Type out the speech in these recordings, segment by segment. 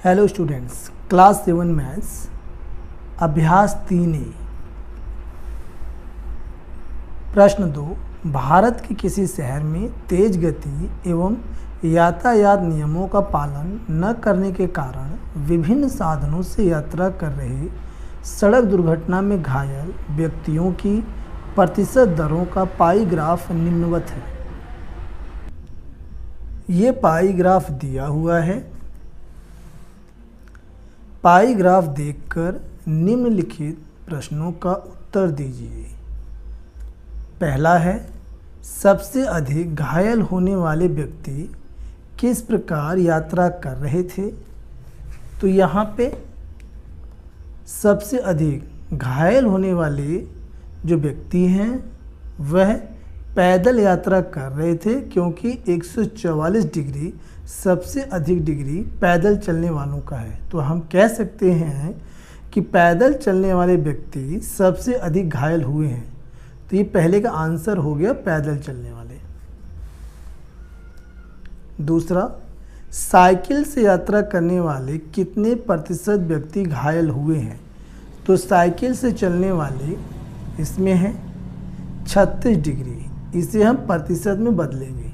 Hello students, class 7 maths अभ्यास 3A। प्रश्न 2। भारत के किसी शहर में तेज गति एवं यातायात नियमों का पालन न करने के कारण विभिन्न साधनों से यात्रा कर रहे सड़क दुर्घटना में घायल व्यक्तियों की प्रतिशत दरों का पाई ग्राफ निम्नवत है। ये पाई ग्राफ दिया हुआ है। पाई ग्राफ देखकर निम्नलिखित प्रश्नों का उत्तर दीजिए। पहला है, सबसे अधिक घायल होने वाले व्यक्ति किस प्रकार यात्रा कर रहे थे? तो यहाँ पे सबसे अधिक घायल होने वाले जो व्यक्ति हैं वह पैदल यात्रा कर रहे थे, क्योंकि 144 डिग्री सबसे अधिक डिग्री पैदल चलने वालों का है। तो हम कह सकते हैं कि पैदल चलने वाले व्यक्ति सबसे अधिक घायल हुए हैं। तो ये पहले का आंसर हो गया, पैदल चलने वाले। दूसरा, साइकिल से यात्रा करने वाले कितने प्रतिशत व्यक्ति घायल हुए हैं? तो साइकिल से चलने वाले इसमें है 36 डिग्री। इसे हम प्रतिशत में बदलेंगे।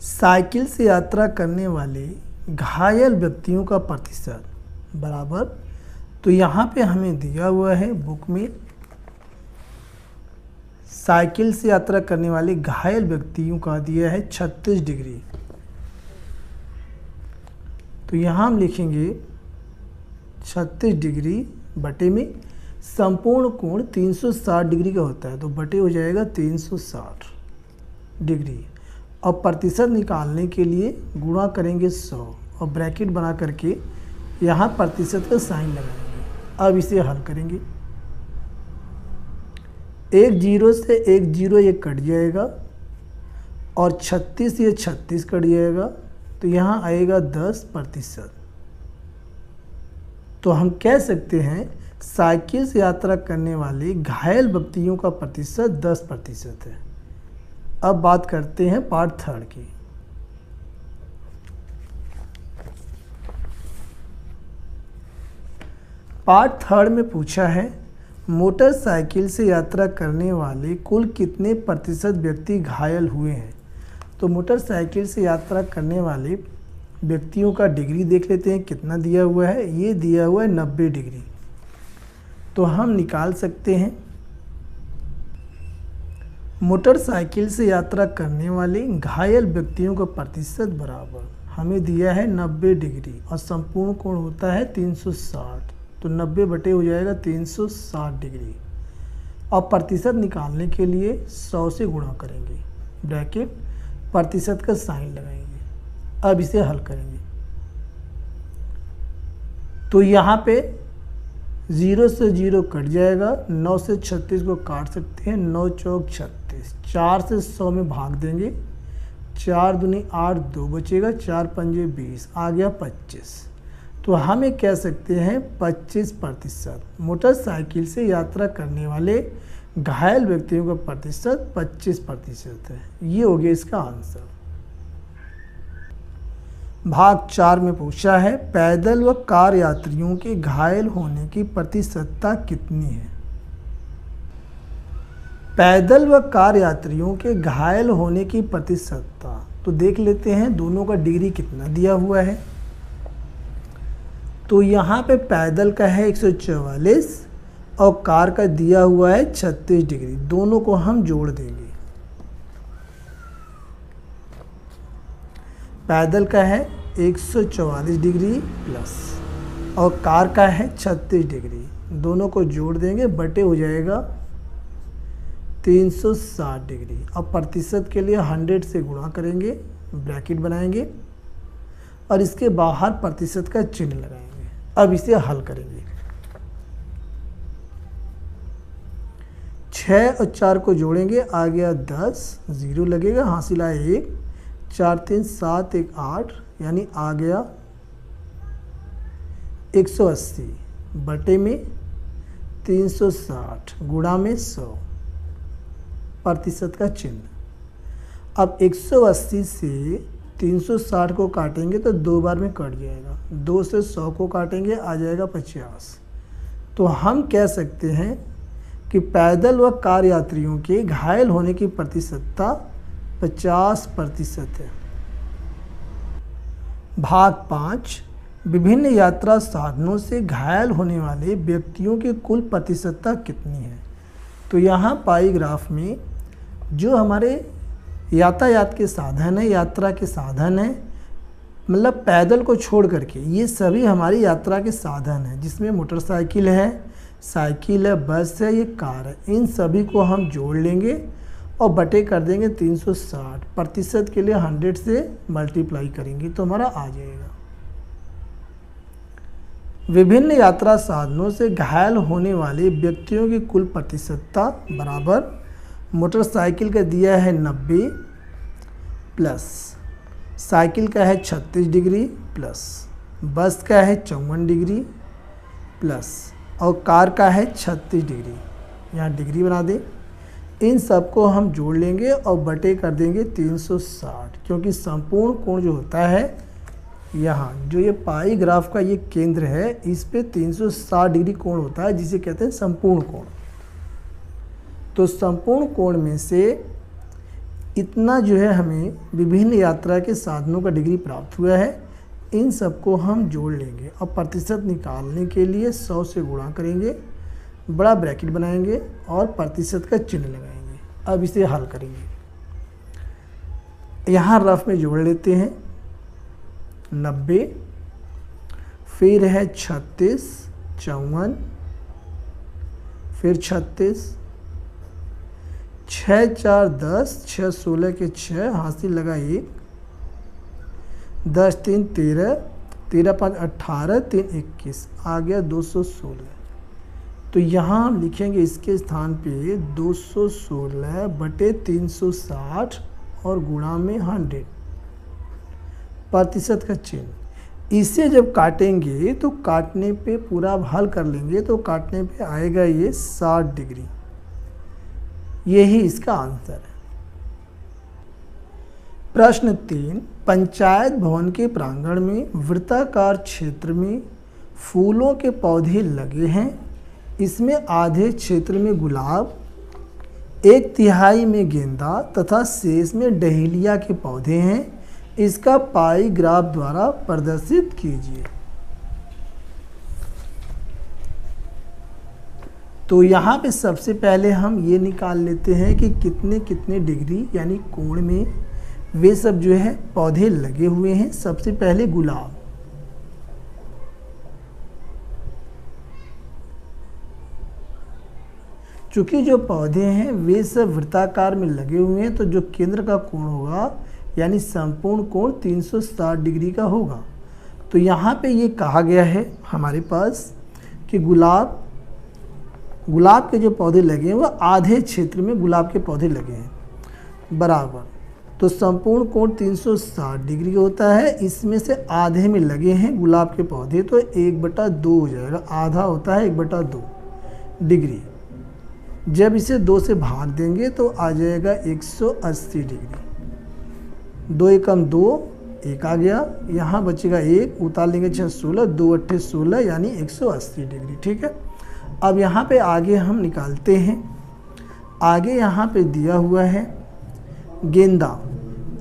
साइकिल से यात्रा करने वाले घायल व्यक्तियों का प्रतिशत बराबर, तो यहाँ पे हमें दिया हुआ है बुक में, साइकिल से यात्रा करने वाले घायल व्यक्तियों का दिया है 36 डिग्री। तो यहाँ हम लिखेंगे 36 डिग्री बटे में संपूर्ण कोण 360 डिग्री का होता है, तो बटे हो जाएगा 360 डिग्री। और प्रतिशत निकालने के लिए गुणा करेंगे 100 और ब्रैकेट बना करके यहाँ प्रतिशत का साइन लगाएंगे। अब इसे हल करेंगे। एक जीरो से एक जीरो ये कट जाएगा और 36 ये 36 कट जाएगा, तो यहाँ आएगा 10%। तो हम कह सकते हैं साइकिल से यात्रा करने वाले घायल व्यक्तियों का प्रतिशत 10% है। अब बात करते हैं पार्ट 3 की। पार्ट 3 में पूछा है, मोटरसाइकिल से यात्रा करने वाले कुल कितने प्रतिशत व्यक्ति घायल हुए हैं? तो मोटरसाइकिल से यात्रा करने वाले व्यक्तियों का डिग्री देख लेते हैं कितना दिया हुआ है। ये दिया हुआ है 90 डिग्री। तो हम निकाल सकते हैं मोटरसाइकिल से यात्रा करने वाले घायल व्यक्तियों का प्रतिशत बराबर, हमें दिया है 90 डिग्री और संपूर्ण कोण होता है 360, तो 90 बटे हो जाएगा 360 डिग्री। और प्रतिशत निकालने के लिए 100 से गुणा करेंगे, ब्रैकेट प्रतिशत का साइन लगाएंगे। अब इसे हल करेंगे। तो यहाँ पे 0 से 0 कट जाएगा, 9 से 36 को काट सकते हैं, 9 चौक 36, 4 से 100 में भाग देंगे, 4 दूनी 8, 2 बचेगा, 4 पंजे 20, आ गया 25। तो हम ये कह सकते हैं 25% मोटरसाइकिल से यात्रा करने वाले घायल व्यक्तियों का प्रतिशत 25% है। ये हो गया इसका आंसर। भाग 4 में पूछा है, पैदल व कार यात्रियों के घायल होने की प्रतिशतता कितनी है? पैदल व कार यात्रियों के घायल होने की प्रतिशतता, तो देख लेते हैं दोनों का डिग्री कितना दिया हुआ है। तो यहाँ पे पैदल का है 144 और कार का दिया हुआ है 36 डिग्री। दोनों को हम जोड़ देंगे। पैदल का है 144 डिग्री प्लस और कार का है 36 डिग्री, दोनों को जोड़ देंगे, बटे हो जाएगा 360 डिग्री। और प्रतिशत के लिए 100 से गुणा करेंगे, ब्रैकेट बनाएंगे और इसके बाहर प्रतिशत का चिन्ह लगाएंगे। अब इसे हल करेंगे। 6 और 4 को जोड़ेंगे, आ गया 10, 0 लगेगा, हासिल आया 1, 4 3 7 1 8, यानी आ गया 180 बटे में 360 गुणा में 100, प्रतिशत का चिन्ह। अब 180 से 360 को काटेंगे तो 2 बार में कट जाएगा, 2 से 100 को काटेंगे आ जाएगा 50। तो हम कह सकते हैं कि पैदल व कार यात्रियों के घायल होने की प्रतिशतता 50% है। भाग 5, विभिन्न यात्रा साधनों से घायल होने वाले व्यक्तियों की कुल प्रतिशतता कितनी है। तो यहाँ पाई ग्राफ में जो हमारे यातायात के साधन है, यात्रा के साधन है, मतलब पैदल को छोड़ करके ये सभी हमारी यात्रा के साधन हैं, जिसमें मोटरसाइकिल है, साइकिल है, बस है, ये कार है, इन सभी को हम जोड़ लेंगे और बटे कर देंगे 360। प्रतिशत के लिए 100 से मल्टीप्लाई करेंगे तो हमारा आ जाएगा। विभिन्न यात्रा साधनों से घायल होने वाले व्यक्तियों की कुल प्रतिशतता बराबर मोटरसाइकिल का दिया है 90 प्लस साइकिल का है 36 डिग्री प्लस बस का है 54 डिग्री प्लस और कार का है 36 डिग्री, यहाँ डिग्री बना दें। इन सबको हम जोड़ लेंगे और बटे कर देंगे 360, क्योंकि संपूर्ण कोण जो होता है यहाँ जो ये पाई ग्राफ का ये केंद्र है, इस पे 360 डिग्री कोण होता है, जिसे कहते हैं संपूर्ण कोण। तो संपूर्ण कोण में से इतना जो है हमें विभिन्न यात्रा के साधनों का डिग्री प्राप्त हुआ है, इन सबको हम जोड़ लेंगे और प्रतिशत निकालने के लिए 100 से गुणा करेंगे, बड़ा ब्रैकेट बनाएंगे और प्रतिशत का चिन्ह लगाएंगे। अब इसे हल करेंगे। यहाँ रफ में जोड़ लेते हैं 90, फिर है 36, 54, फिर 36, 6 4 10, 6 16 के 6, हासिल लगा 1, 10 3 13, 13 5 18, 3 21, आ गया 216। तो यहाँ लिखेंगे इसके स्थान पे 216 बटे 360 और गुणा में 100, प्रतिशत का चिन्ह। इसे जब काटेंगे तो काटने पे पूरा हल कर लेंगे तो काटने पे आएगा ये 60 डिग्री। यही इसका आंसर है। प्रश्न 3, पंचायत भवन के प्रांगण में वृत्ताकार क्षेत्र में फूलों के पौधे लगे हैं। इसमें आधे क्षेत्र में गुलाब, 1/3 में गेंदा तथा शेष में डहेलिया के पौधे हैं। इसका पाई ग्राफ द्वारा प्रदर्शित कीजिए। तो यहाँ पे सबसे पहले हम ये निकाल लेते हैं कि कितने कितने डिग्री यानी कोण में वे सब जो है पौधे लगे हुए हैं। सबसे पहले गुलाब, चूंकि जो पौधे हैं वे सब वृत्ताकार में लगे हुए हैं, तो जो केंद्र का कोण होगा यानी संपूर्ण कोण 360 डिग्री का होगा। तो यहाँ पे ये कहा गया है हमारे पास कि गुलाब के जो पौधे लगे हैं वह आधे क्षेत्र में गुलाब के पौधे लगे हैं बराबर। तो संपूर्ण कोण 360 डिग्री होता है, इसमें से आधे में लगे हैं गुलाब के पौधे, तो 1/2 हो जाएगा। आधा होता है 1/2 डिग्री। जब इसे 2 से भाग देंगे तो आ जाएगा 180 डिग्री। 2 एकम 2, 1 आ गया, यहाँ बचेगा 1, उतार लेंगे 6 16, 2 8 16 यानी 180 डिग्री। ठीक है। अब यहाँ पे आगे हम निकालते हैं। आगे यहाँ पे दिया हुआ है गेंदा,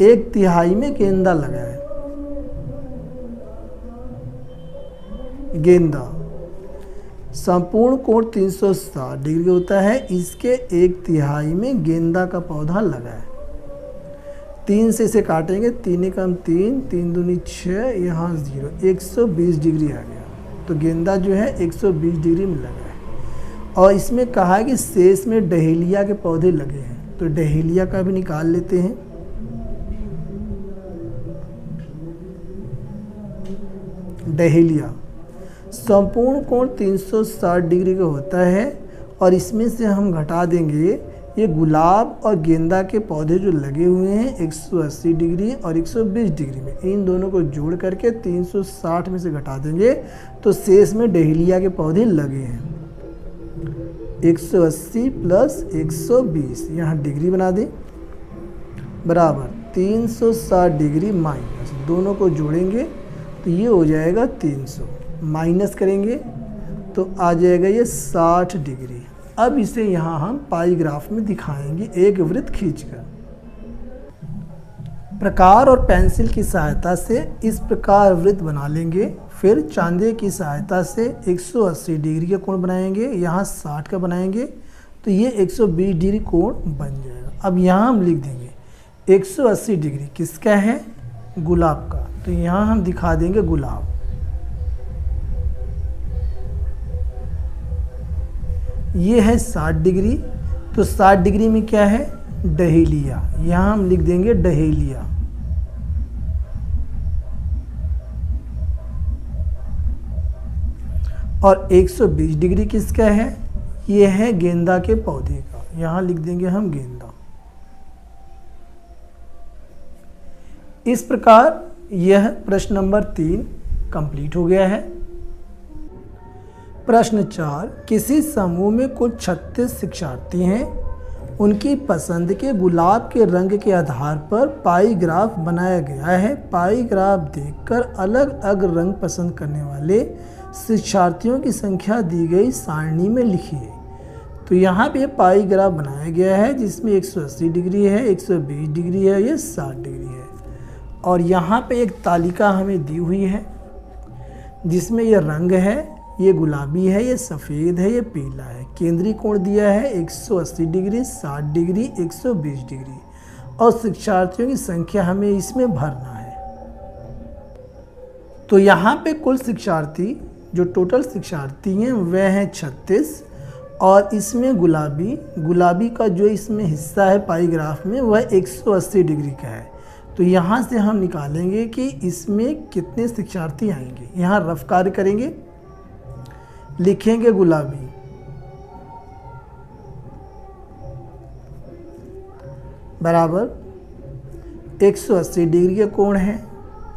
1/3 में गेंदा लगा है। गेंदा संपूर्ण कोण 360 डिग्री होता है, इसके 1/3 में गेंदा का पौधा लगा है। 3 से इसे काटेंगे, 3 एकम 3, 3 दूनी 6, यहाँ 0, 120 डिग्री आ गया। तो गेंदा जो है 120 डिग्री में लगा है। और इसमें कहा है कि शेष में डहेलिया के पौधे लगे हैं, तो डहेलिया का भी निकाल लेते हैं। डहेलिया संपूर्ण कोण 360 डिग्री का होता है और इसमें से हम घटा देंगे ये गुलाब और गेंदा के पौधे जो लगे हुए हैं 180 डिग्री और 120 डिग्री में, इन दोनों को जोड़ करके 360 में से घटा देंगे तो शेष में डहेलिया के पौधे लगे हैं। 180 प्लस 120, यहाँ डिग्री बना दें बराबर 360 डिग्री माइनस, दोनों को जोड़ेंगे तो ये हो जाएगा 300, माइनस करेंगे तो आ जाएगा ये 60 डिग्री। अब इसे यहाँ हम पाई ग्राफ में दिखाएंगे एक वृत्त खींचकर। प्रकार और पेंसिल की सहायता से इस प्रकार वृत्त बना लेंगे। फिर चांदे की सहायता से 180 डिग्री का कोण बनाएंगे, यहाँ 60 का बनाएंगे तो ये 120 डिग्री कोण बन जाएगा। अब यहाँ हम लिख देंगे 180 डिग्री किसका है, गुलाब का, तो यहाँ हम दिखा देंगे गुलाब। ये है 60 डिग्री, तो 60 डिग्री में क्या है, डहेलिया, यहाँ हम लिख देंगे डहेलिया। और 120 डिग्री किसका है, ये है गेंदा के पौधे का, यहाँ लिख देंगे हम गेंदा। इस प्रकार यह प्रश्न नंबर 3 कंप्लीट हो गया है। प्रश्न 4, किसी समूह में कुल 36 शिक्षार्थी हैं। उनकी पसंद के गुलाब के रंग के आधार पर पाई ग्राफ बनाया गया है। पाई ग्राफ देखकर अलग अलग रंग पसंद करने वाले शिक्षार्थियों की संख्या दी गई सारणी में लिखिए। तो यहाँ पे पाई ग्राफ बनाया गया है जिसमें 180 डिग्री है, 120 डिग्री है, ये 60 डिग्री है। और यहाँ पे एक तालिका हमें दी हुई है जिसमें ये रंग है, ये गुलाबी है, ये सफ़ेद है, ये पीला है। केंद्रीय कोण दिया है 180 डिग्री, 60 डिग्री, 120 डिग्री और शिक्षार्थियों की संख्या हमें इसमें भरना है। तो यहाँ पे कुल शिक्षार्थी जो टोटल शिक्षार्थी हैं वह हैं 36 और इसमें गुलाबी का जो इसमें हिस्सा है पाई ग्राफ में वह 180 डिग्री का है। तो यहाँ से हम निकालेंगे कि इसमें कितने शिक्षार्थी आएंगे। यहाँ रफ कार्य करेंगे, लिखेंगे गुलाबी बराबर 180 डिग्री के कोण है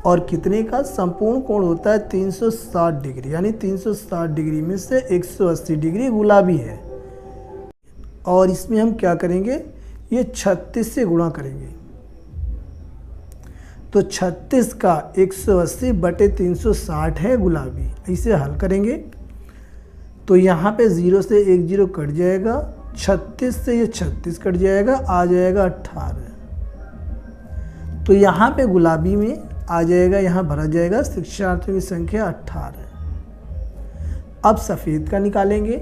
और कितने का, संपूर्ण कोण होता है 360 डिग्री, यानी 360 डिग्री में से 180 डिग्री गुलाबी है। और इसमें हम क्या करेंगे, ये 36 से गुणा करेंगे। तो 36 का 180 बटे 360 है गुलाबी, इसे हल करेंगे तो यहाँ पे 0 से 1 0 कट जाएगा, 36 से ये 36 कट जाएगा, आ जाएगा 18। तो यहाँ पे गुलाबी में आ जाएगा, यहाँ भरा जाएगा शिक्षार्थियों की संख्या 18। अब सफ़ेद का निकालेंगे।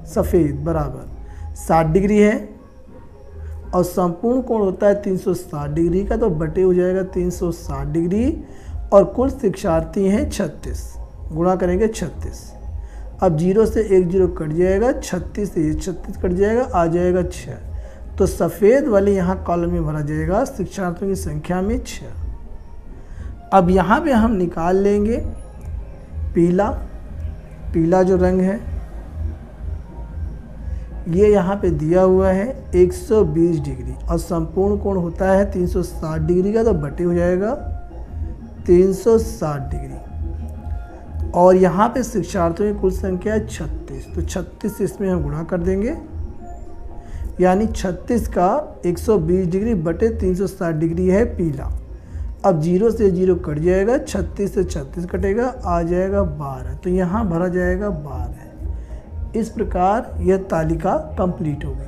सफ़ेद बराबर 60 डिग्री है और संपूर्ण कोण होता है 360 डिग्री का, तो बटे हो जाएगा 360 डिग्री और कुल शिक्षार्थी हैं 36, गुणा करेंगे 36। अब 0 से 1 0 कट जाएगा, 36 से ये 36 कट जाएगा, आ जाएगा 6। तो सफ़ेद वाले यहाँ कॉलम में भरा जाएगा शिक्षार्थियों की संख्या में 6। अब यहाँ पे हम निकाल लेंगे पीला जो रंग है, ये यहाँ पे दिया हुआ है 120 डिग्री और संपूर्ण कोण होता है 360 डिग्री का, तो बटे हो जाएगा 360 डिग्री। और यहाँ पे शिक्षार्थियों की कुल संख्या है 36, तो 36 इसमें हम गुणा कर देंगे, यानी 36 का 120 डिग्री बटे 360 डिग्री है पीला। अब 0 से 0 कट जाएगा, 36 से 36 कटेगा, आ जाएगा 12, तो यहाँ भरा जाएगा 12। इस प्रकार यह तालिका कंप्लीट हो गई।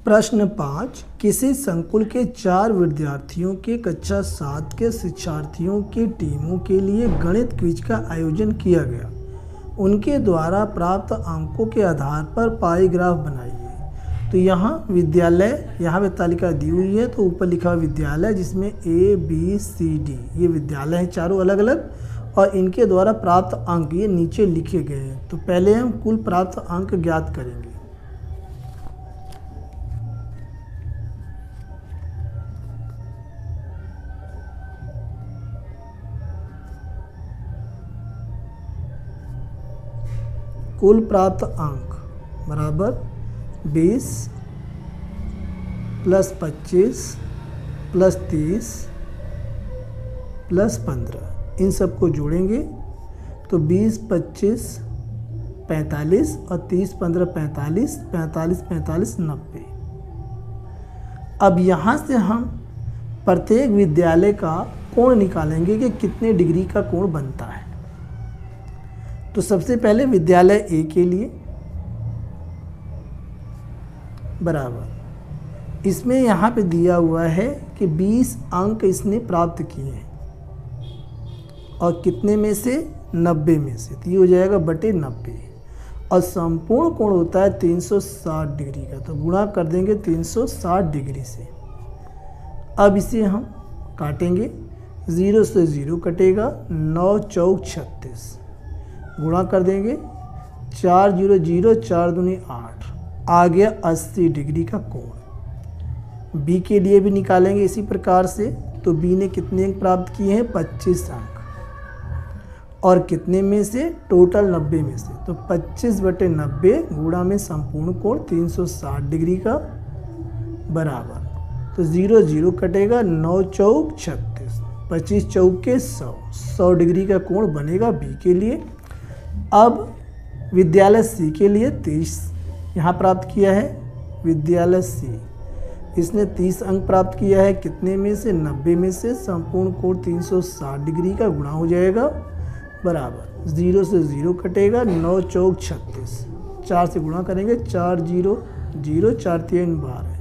प्रश्न 5, किसी संकुल के 4 विद्यार्थियों के कक्षा 7 के शिक्षार्थियों की टीमों के लिए गणित क्विज का आयोजन किया गया। उनके द्वारा प्राप्त अंकों के आधार पर पाई ग्राफ बनाइए। तो यहाँ विद्यालय, यहाँ पे तालिका दी हुई है, तो ऊपर लिखा हुआ विद्यालय जिसमें A B C D ये विद्यालय हैं चारों अलग अलग और इनके द्वारा प्राप्त अंक ये नीचे लिखे गए हैं। तो पहले हम कुल प्राप्त अंक ज्ञात करेंगे। कुल प्राप्त अंक बराबर 20 प्लस 25 प्लस 30 प्लस 15, इन सबको जोड़ेंगे तो 20, 25, 45 और 30 15 45, 45 45 90। अब यहाँ से हम प्रत्येक विद्यालय का कोण निकालेंगे कि कितने डिग्री का कोण बनता है। तो सबसे पहले विद्यालय ए के लिए बराबर, इसमें यहाँ पे दिया हुआ है कि 20 अंक इसने प्राप्त किए हैं और कितने में से 90 में से, तो ये हो जाएगा बटे 90। और संपूर्ण कोण होता है 360 डिग्री का, तो गुणा कर देंगे 360 डिग्री से। अब इसे हम काटेंगे, 0 से 0 कटेगा, 9 चौक 36, गुणा कर देंगे 4 0 0, 4 दूनी 8, आ गया 80 डिग्री का कोण। बी के लिए भी निकालेंगे इसी प्रकार से। तो बी ने कितने अंक प्राप्त किए हैं? 25 अंक, और कितने में से? टोटल 90 में से। तो 25 बटे 90 गुणा में संपूर्ण कोण 360 डिग्री का बराबर। तो 0 0 कटेगा, 9 चौक 36, 25 चौक के 100 डिग्री का कोण बनेगा बी के लिए। अब विद्यालय सी के लिए 30 यहाँ प्राप्त किया है। विद्यालय सी, इसने 30 अंक प्राप्त किया है, कितने में से? 90 में से। संपूर्ण कोण 360 डिग्री का गुणा हो जाएगा बराबर, 0 से 0 कटेगा, 9 चौक 36, 4 से गुणा करेंगे, 4 0 0, 4 3 12,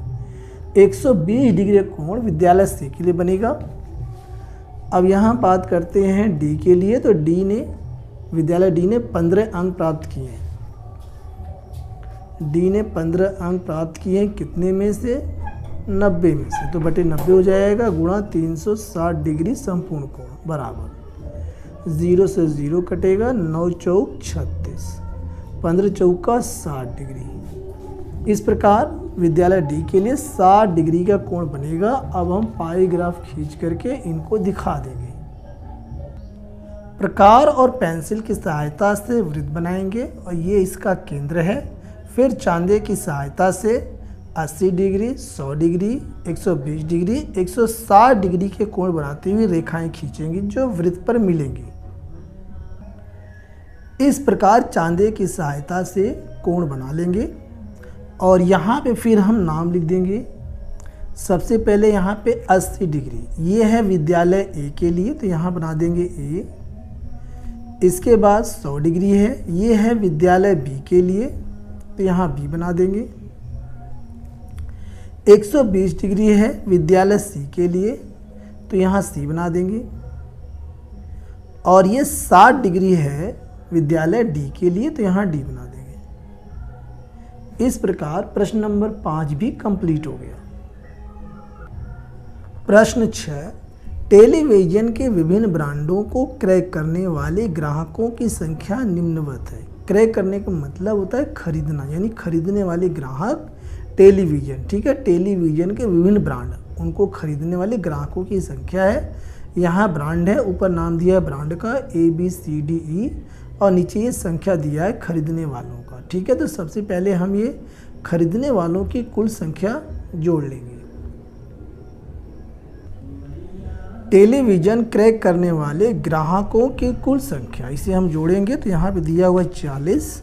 120 डिग्री कोण विद्यालय सी के लिए बनेगा। अब यहाँ बात करते हैं डी के लिए। तो डी ने, विद्यालय डी ने 15 अंक प्राप्त किए हैं। डी ने 15 अंक प्राप्त किए हैं, कितने में से? 90 में से। तो बटे 90 हो जाएगा, गुणा 360 डिग्री संपूर्ण कोण बराबर, 0 से 0 कटेगा, 9 चौक 36, 15 चौका 60 डिग्री। इस प्रकार विद्यालय डी के लिए 60 डिग्री का कोण बनेगा। अब हम पाई ग्राफ खींच करके इनको दिखा देंगे। प्रकार और पेंसिल की सहायता से वृत्त बनाएंगे और ये इसका केंद्र है। फिर चांदे की सहायता से 80 डिग्री, 100 डिग्री, 120 डिग्री, 160 डिग्री के कोण बनाती हुई रेखाएं खींचेंगी जो वृत्त पर मिलेंगी। इस प्रकार चांदे की सहायता से कोण बना लेंगे और यहाँ पे फिर हम नाम लिख देंगे। सबसे पहले यहाँ पे 80 डिग्री, ये है विद्यालय ए के लिए, तो यहाँ बना देंगे ए। इसके बाद 100 डिग्री है, ये है विद्यालय बी के लिए, तो यहाँ बी बना देंगे। 120 डिग्री है विद्यालय सी के लिए, तो यहाँ सी बना देंगे। और ये 60 डिग्री है विद्यालय डी के लिए, तो यहाँ डी बना देंगे। इस प्रकार प्रश्न नंबर 5 भी कंप्लीट हो गया। प्रश्न 6, टेलीविजन के विभिन्न ब्रांडों को क्रय करने वाले ग्राहकों की संख्या निम्नवत है। क्रय करने का मतलब होता है खरीदना, यानी खरीदने वाले ग्राहक टेलीविजन, ठीक है। टेलीविजन के विभिन्न ब्रांड, उनको खरीदने वाले ग्राहकों की संख्या है। यहाँ ब्रांड है, ऊपर नाम दिया है ब्रांड का ABCDE और नीचे ये संख्या दिया है खरीदने वालों का, ठीक है। तो सबसे पहले हम ये खरीदने वालों की कुल संख्या जोड़ लेंगे। टेलीविज़न क्रय करने वाले ग्राहकों की कुल संख्या, इसे हम जोड़ेंगे तो यहाँ पे दिया हुआ है 40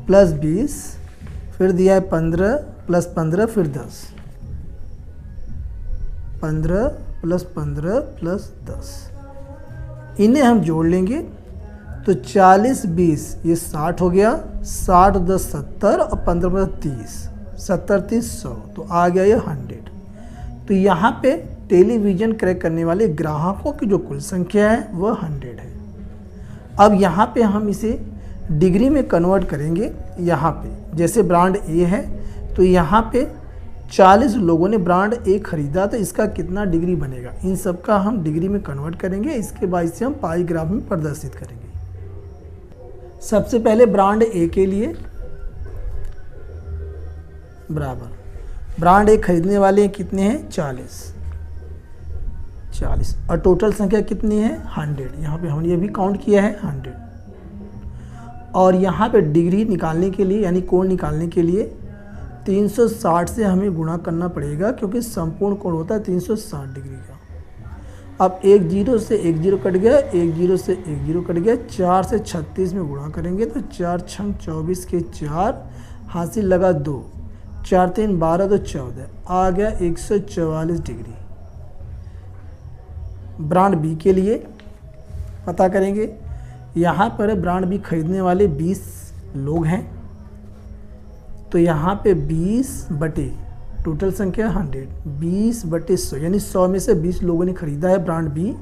प्लस 20, फिर दिया है 15 प्लस 15 फिर 10, 15 प्लस 15 प्लस 10, इन्हें हम जोड़ लेंगे तो 40 20 ये 60 हो गया, 60 10 70 और 15 30, 70 30 100, तो आ गया ये 100। तो यहाँ पे टेलीविज़न क्रय करने वाले ग्राहकों की जो कुल संख्या है वह 100 है। अब यहाँ पे हम इसे डिग्री में कन्वर्ट करेंगे। यहाँ पे जैसे ब्रांड ए है तो यहाँ पे 40 लोगों ने ब्रांड ए खरीदा, तो इसका कितना डिग्री बनेगा, इन सब का हम डिग्री में कन्वर्ट करेंगे। इसके बाद इसे हम पाई ग्राफ में प्रदर्शित करेंगे। सबसे पहले ब्रांड ए के लिए बराबर, ब्रांड ए खरीदने वाले कितने हैं 40 और टोटल संख्या कितनी है 100। यहाँ पे हमने ये भी काउंट किया है 100। और यहाँ पे डिग्री निकालने के लिए यानी कोण निकालने के लिए 360 से हमें गुणा करना पड़ेगा, क्योंकि संपूर्ण कोण होता है 360 डिग्री का। अब एक जीरो से एक जीरो कट गया, एक जीरो से एक जीरो कट गया, 4 से 36 में गुणा करेंगे तो 4 छंग 24 के 4, हासिल लगा 2, 4 3 12 तो 14, आ गया 144 डिग्री। ब्रांड बी के लिए पता करेंगे। यहाँ पर ब्रांड बी खरीदने वाले 20 लोग हैं, तो यहाँ पे 20 बटे टोटल संख्या 100, 20 बटे 100 यानी 100 में से 20 लोगों ने ख़रीदा है ब्रांड बी,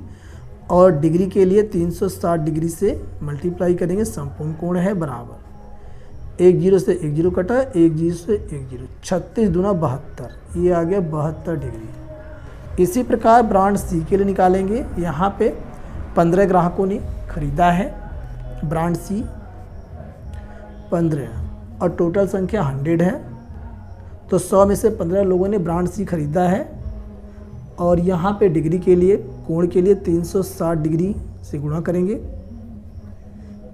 और डिग्री के लिए 360 डिग्री से मल्टीप्लाई करेंगे, संपूर्ण कोण है बराबर। एक जीरो से एक जीरो कटा, एक जीरो से एक जीरो, 36 दूना 72, ये आ गया 72 डिग्री। इसी प्रकार ब्रांड सी के लिए निकालेंगे। यहाँ पे 15 ग्राहकों ने ख़रीदा है ब्रांड सी, 15, और टोटल संख्या 100 है, तो 100 में से 15 लोगों ने ब्रांड सी खरीदा है, और यहाँ पे डिग्री के लिए कोण के लिए 360 डिग्री से गुणा करेंगे।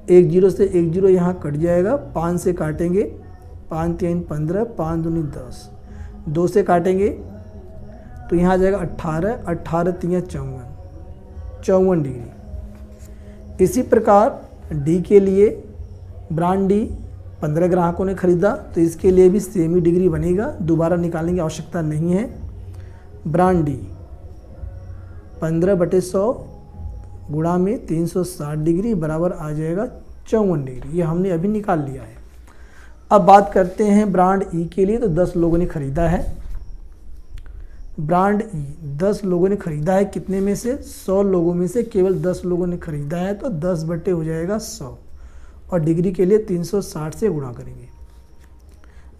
एक जीरो से एक जीरो यहाँ कट जाएगा, 5 से काटेंगे, 5 3 15, 5 दूनी 10, 2 से काटेंगे तो यहाँ आ जाएगा 18, 18 3 54 डिग्री। इसी प्रकार डी के लिए ब्रांड डी 15 ग्राहकों ने खरीदा, तो इसके लिए भी सेम ही डिग्री बनेगा, दोबारा निकालने की आवश्यकता नहीं है। ब्रांड डी 15 बटे 100 गुणा में 360 डिग्री बराबर आ जाएगा 54 डिग्री, ये हमने अभी निकाल लिया है। अब बात करते हैं ब्रांड ई के लिए, तो 10 लोगों ने खरीदा है ब्रांड ई, 10 लोगों ने खरीदा है, कितने में से 100 लोगों में से केवल 10 लोगों ने खरीदा है, तो 10 बटे हो जाएगा 100, और डिग्री के लिए 360 से गुणा करेंगे।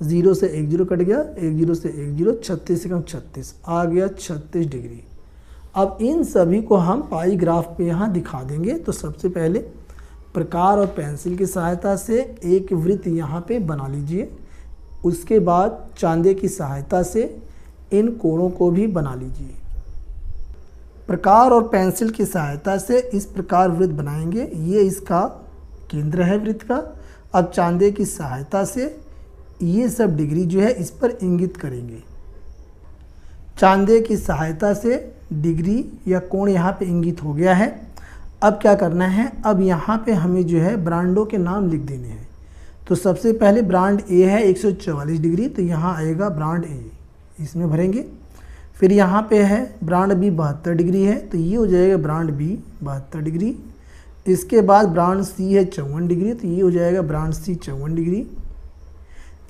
0 से एक जीरो कट गया, एक जीरो से एक जीरो, 36 से कम 36, आ गया 36 डिग्री। अब इन सभी को हम पाई ग्राफ पे यहाँ दिखा देंगे। तो सबसे पहले प्रकार और पेंसिल की सहायता से एक वृत्त यहाँ पे बना लीजिए, उसके बाद चांदे की सहायता से इन कोणों को भी बना लीजिए। प्रकार और पेंसिल की सहायता से इस प्रकार वृत्त बनाएंगे, ये इसका केंद्र है वृत्त का। अब चांदे की सहायता से ये सब डिग्री जो है इस पर इंगित करेंगे। चांदे की सहायता से डिग्री या कोण यहाँ पे इंगित हो गया है। अब क्या करना है, अब यहाँ पे हमें जो है ब्रांडों के नाम लिख देने हैं। तो सबसे पहले ब्रांड ए है 144 डिग्री, तो यहाँ आएगा ब्रांड ए, इसमें भरेंगे। फिर यहाँ पे है ब्रांड बी 72 डिग्री है, तो ये हो जाएगा ब्रांड बी 72 डिग्री। इसके बाद ब्रांड सी है 54 डिग्री, तो ये हो जाएगा ब्रांड सी 54 डिग्री।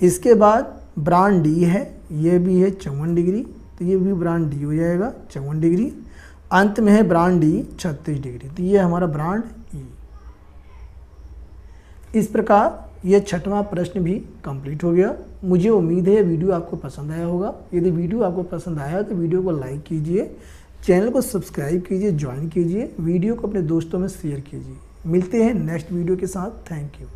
इसके बाद ब्रांड डी है, ये भी है 54 डिग्री, तो ये भी ब्रांड डी हो जाएगा 54 डिग्री। अंत में है ब्रांड डी 36 डिग्री, तो ये हमारा ब्रांड ई। इस प्रकार ये 6वां प्रश्न भी कंप्लीट हो गया। मुझे उम्मीद है वीडियो आपको पसंद आया होगा। यदि वीडियो आपको पसंद आया तो वीडियो को लाइक कीजिए, चैनल को सब्सक्राइब कीजिए, ज्वाइन कीजिए, वीडियो को अपने दोस्तों में शेयर कीजिए। मिलते हैं नेक्स्ट वीडियो के साथ। Thank you.